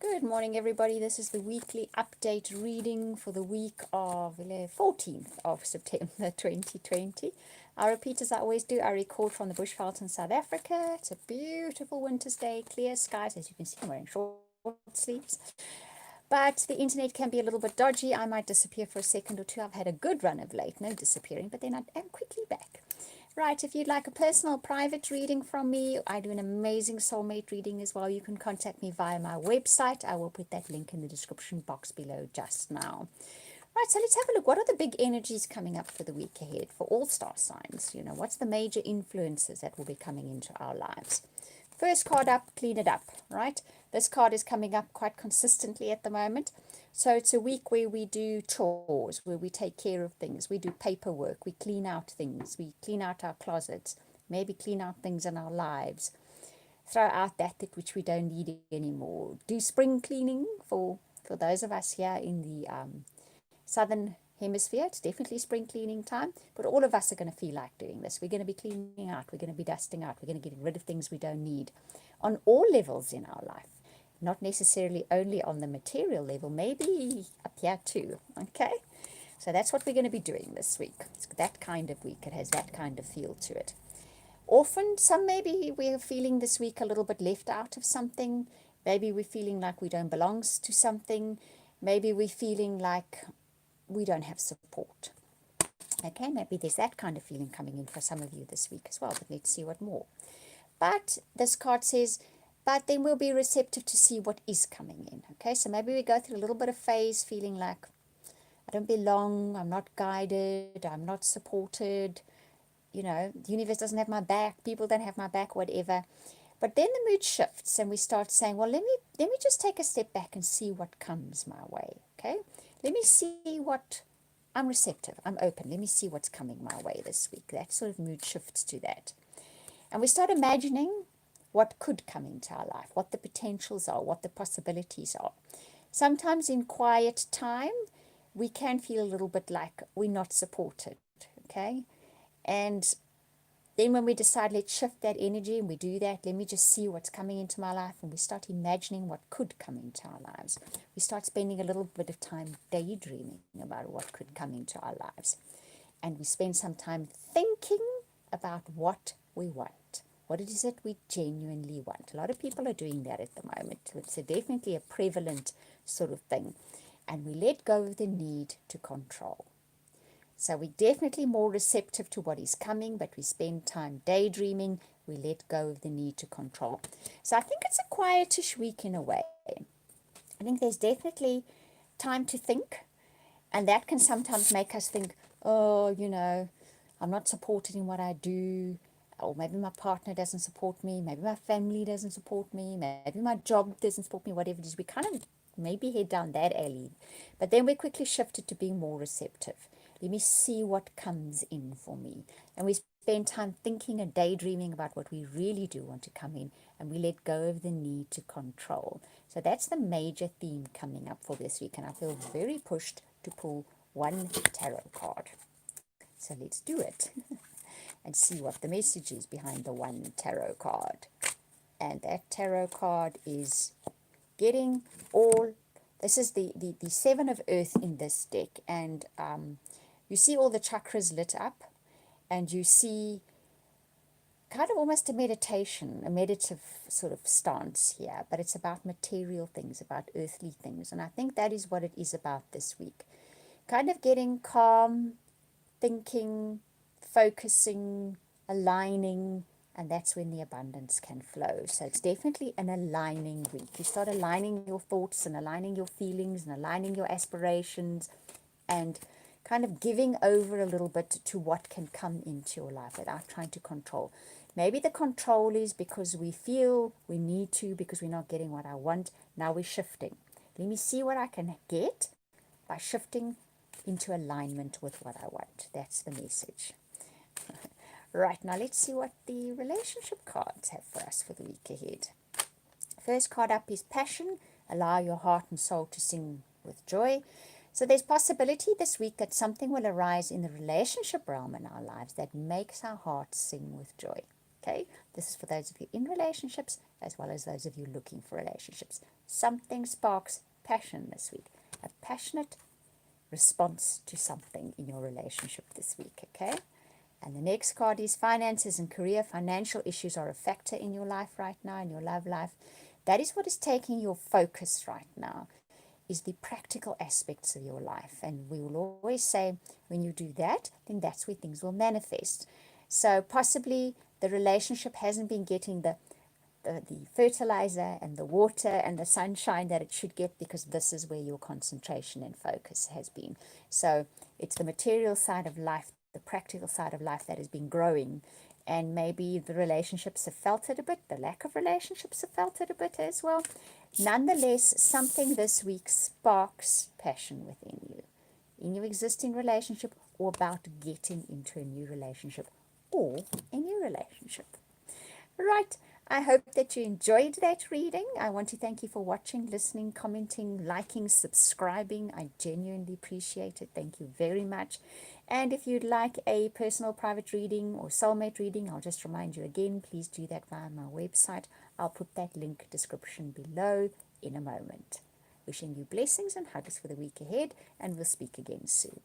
Good morning, everybody. This is the weekly update reading for the week of the 14th of September 2020. I repeat, as I always do, I record from the bushveld in South Africa. It's a beautiful winter's day, clear skies. As you can see, I'm wearing short sleeves. But the internet can be a little bit dodgy. I might disappear for a second or two. I've had a good run of late, no disappearing, but then I am quickly back. Right, if you'd like a personal private reading from me, I do an amazing soulmate reading as well. You can contact me via my website. I will put that link in the description box below just now. Right, so let's have a look. What are the big energies coming up for the week ahead for all star signs? You know, what's the major influences that will be coming into our lives? First card up, clean it up, right? This card is coming up quite consistently at the moment. So it's a week where we do chores, where we take care of things, we do paperwork, we clean out things, we clean out our closets, maybe clean out things in our lives, throw out that which we don't need anymore. Do spring cleaning for those of us here in the southern hemisphere. It's definitely spring cleaning time, but all of us are going to feel like doing this. We're going to be cleaning out, we're going to be dusting out, we're going to get rid of things we don't need on all levels in our life. Not necessarily only on the material level, maybe up here too, okay? So that's what we're going to be doing this week. It's that kind of week. It has that kind of feel to it. Often, maybe we're feeling this week a little bit left out of something. Maybe we're feeling like we don't belong to something. Maybe we're feeling like we don't have support. Okay, maybe there's that kind of feeling coming in for some of you this week as well, but let's see what more. But this card says, but then we'll be receptive to see what is coming in. Okay, so maybe we go through a little bit of phase feeling like I don't belong, I'm not guided, I'm not supported, you know, the universe doesn't have my back, people don't have my back, whatever. But then the mood shifts and we start saying, well, let me just take a step back and see what comes my way. Okay, let me see what I'm receptive, I'm open, let me see what's coming my way this week. That sort of mood shifts to that. And we start imagining what could come into our life, what the potentials are, what the possibilities are. Sometimes in quiet time, we can feel a little bit like we're not supported, okay? And then when we decide, let's shift that energy and we do that, let me just see what's coming into my life, and we start imagining what could come into our lives. We start spending a little bit of time daydreaming about what could come into our lives. And we spend some time thinking about what we want. What is it we genuinely want? A lot of people are doing that at the moment. It's definitely a prevalent sort of thing. And we let go of the need to control. So we're definitely more receptive to what is coming, but we spend time daydreaming. We let go of the need to control. So I think it's a quietish week in a way. I think there's definitely time to think, and that can sometimes make us think, oh, you know, I'm not supported in what I do, or maybe my partner doesn't support me, maybe my family doesn't support me, maybe my job doesn't support me, whatever it is. We kind of maybe head down that alley, but then we quickly shifted to being more receptive. Let me see what comes in for me. And we spend time thinking and daydreaming about what we really do want to come in, and we let go of the need to control. So that's the major theme coming up for this week, and I feel very pushed to pull one tarot card. So let's do it and see what the message is behind the one tarot card. And that tarot card is getting all, this is the Seven of Earth in this deck. And you see all the chakras lit up, and you see kind of almost a meditation, a meditative sort of stance here, but it's about material things, about earthly things. And I think that is what it is about this week. Kind of getting calm, thinking, focusing, aligning, and that's when the abundance can flow. So it's definitely an aligning week. You start aligning your thoughts and aligning your feelings and aligning your aspirations, and kind of giving over a little bit to what can come into your life without trying to control. Maybe the control is because we feel we need to, because we're not getting what I want. Now we're shifting. Let me see what I can get by shifting into alignment with what I want. That's the message. Right, now let's see what the relationship cards have for us for the week ahead. First card up is passion. Allow your heart and soul to sing with joy. So there's possibility this week that something will arise in the relationship realm in our lives that makes our hearts sing with joy. okay? This is for those of you in relationships as well as those of you looking for relationships. Something sparks passion this week, a passionate response to something in your relationship this week, okay? And the next card is finances and career. Financial issues are a factor in your life right now, in your love life. That is what is taking your focus right now, is the practical aspects of your life. And we will always say, when you do that, then that's where things will manifest. So possibly the relationship hasn't been getting the fertilizer and the water and the sunshine that it should get, because this is where your concentration and focus has been. So it's the material side of life, the practical side of life that has been growing, and maybe the relationships have felt it a bit, the lack of relationships have felt it a bit as well. Nonetheless, something this week sparks passion within you, in your existing relationship, or about getting into a new relationship or a new relationship. Right. I hope that you enjoyed that reading. I want to thank you for watching, listening, commenting, liking, subscribing. I genuinely appreciate it. Thank you very much. And if you'd like a personal private reading or soulmate reading, I'll just remind you again, please do that via my website. I'll put that link description below in a moment. Wishing you blessings and hugs for the week ahead, and we'll speak again soon.